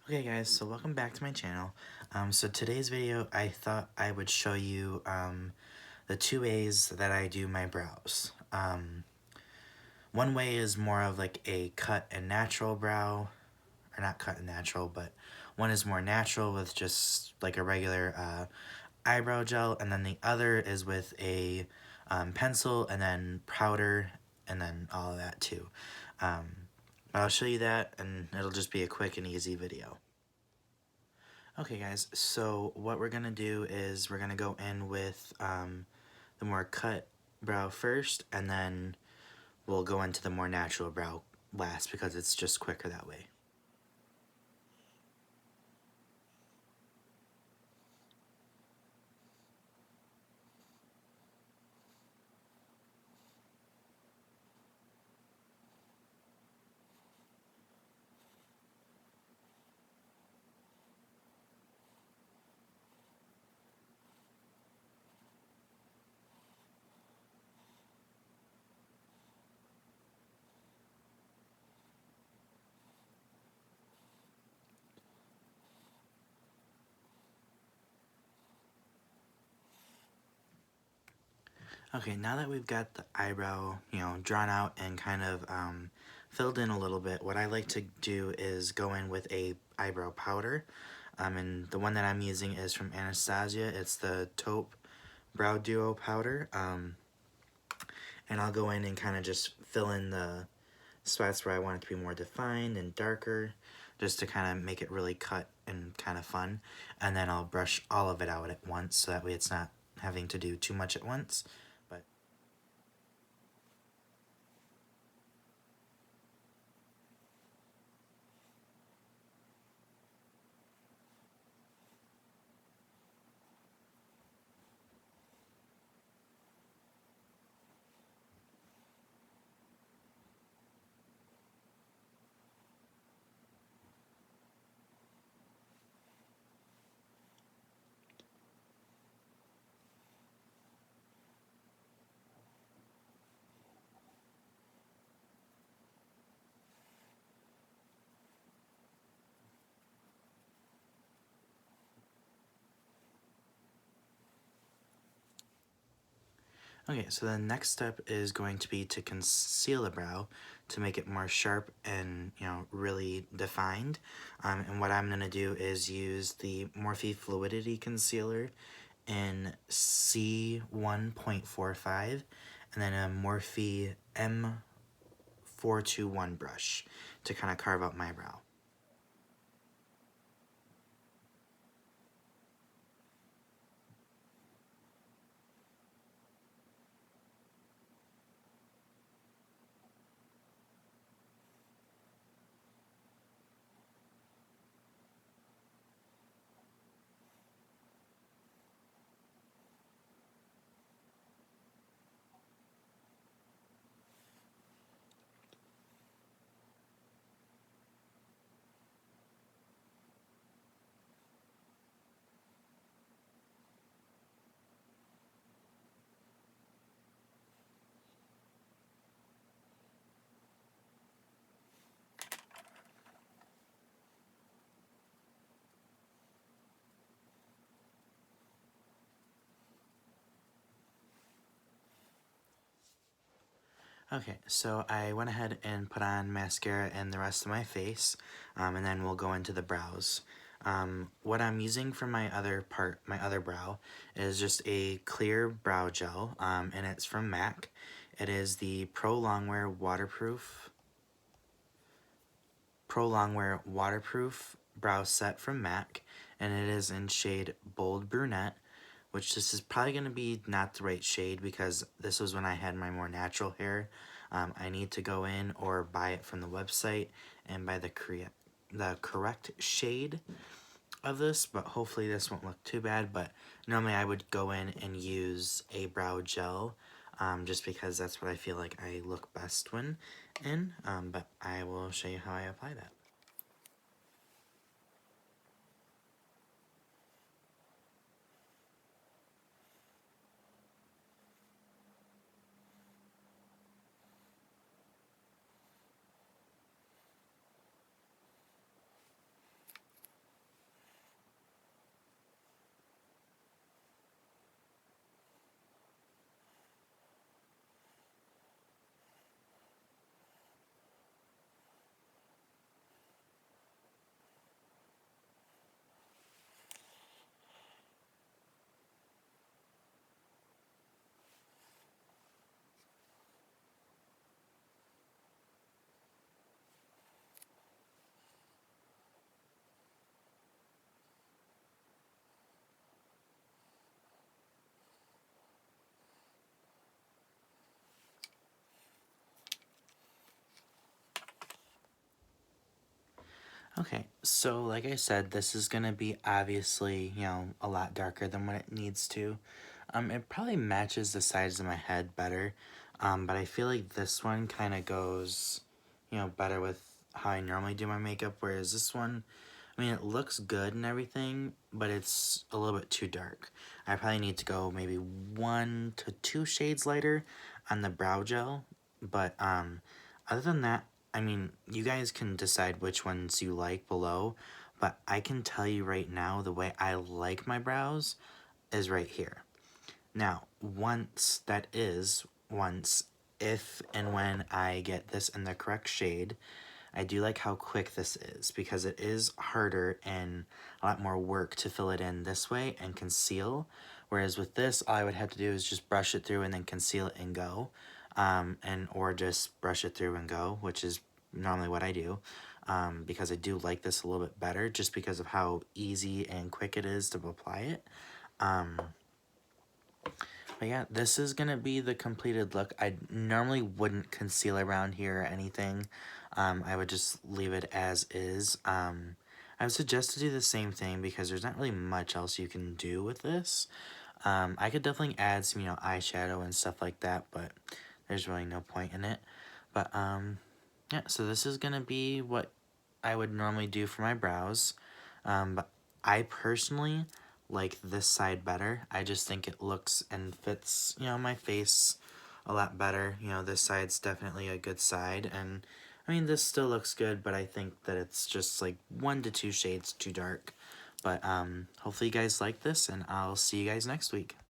Okay guys, so welcome back to my channel. So today's video, I thought I would show you the two ways that I do my brows. One way is more of like a cut and natural brow, or not cut and natural, but one is more natural with just like a regular eyebrow gel, and then the other is with a pencil and then powder and then all of that too. I'll show you that, and it'll just be a quick and easy video. Okay guys, so what we're gonna do is we're gonna go in with the more cut brow first, and then we'll go into the more natural brow last because it's just quicker that way. Okay, now that we've got the eyebrow, drawn out and kind of filled in a little bit, what I like to do is go in with a eyebrow powder. And the one that I'm using is from Anastasia. It's the Taupe Brow Duo Powder. And I'll go in and kind of just fill in the spots where I want it to be more defined and darker, just to kind of make it really cut and kind of fun. And then I'll brush all of it out at once, so that way it's not having to do too much at once. But okay, so the next step is going to be to conceal the brow to make it more sharp and, really defined. And what I'm going to do is use the Morphe Fluidity Concealer in C1.45 and then a Morphe M421 brush to kind of carve out my brow. Okay, so I went ahead and put on mascara and the rest of my face, and then we'll go into the brows. What I'm using for my other brow, is just a clear brow gel, and it's from MAC. It is the Pro Longwear Waterproof Brow Set from MAC, and it is in shade Bold Brunette, which this is probably going to be not the right shade because this was when I had my more natural hair. I need to go in or buy it from the website and buy the correct shade of this, but hopefully this won't look too bad. But normally I would go in and use a brow gel, just because that's what I feel like I look best when in, but I will show you how I apply that. Okay, so like I said, this is gonna be obviously, a lot darker than what it needs to. It probably matches the sides of my head better, but I feel like this one kind of goes, better with how I normally do my makeup, whereas this one, I mean, it looks good and everything, but it's a little bit too dark. I probably need to go maybe 1 to 2 shades lighter on the brow gel, but other than that, I mean, you guys can decide which ones you like below, but I can tell you right now the way I like my brows is right here. Now, once, if and when I get this in the correct shade, I do like how quick this is because it is harder and a lot more work to fill it in this way and conceal. Whereas with this, all I would have to do is just brush it through and then conceal it and go. Or just brush it through and go, which is normally what I do. Because I do like this a little bit better just because of how easy and quick it is to apply it. Um, but yeah, this is going to be the completed look. I normally wouldn't conceal around here or anything. I would just leave it as is. I would suggest to do the same thing because there's not really much else you can do with this. I could definitely add some, eyeshadow and stuff like that, but there's really no point in it. But, yeah, so this is going to be what I would normally do for my brows. But I personally like this side better. I just think it looks and fits, my face a lot better. This side's definitely a good side. And, I mean, this still looks good, but I think that it's just like 1 to 2 shades too dark. But, hopefully you guys like this, and I'll see you guys next week.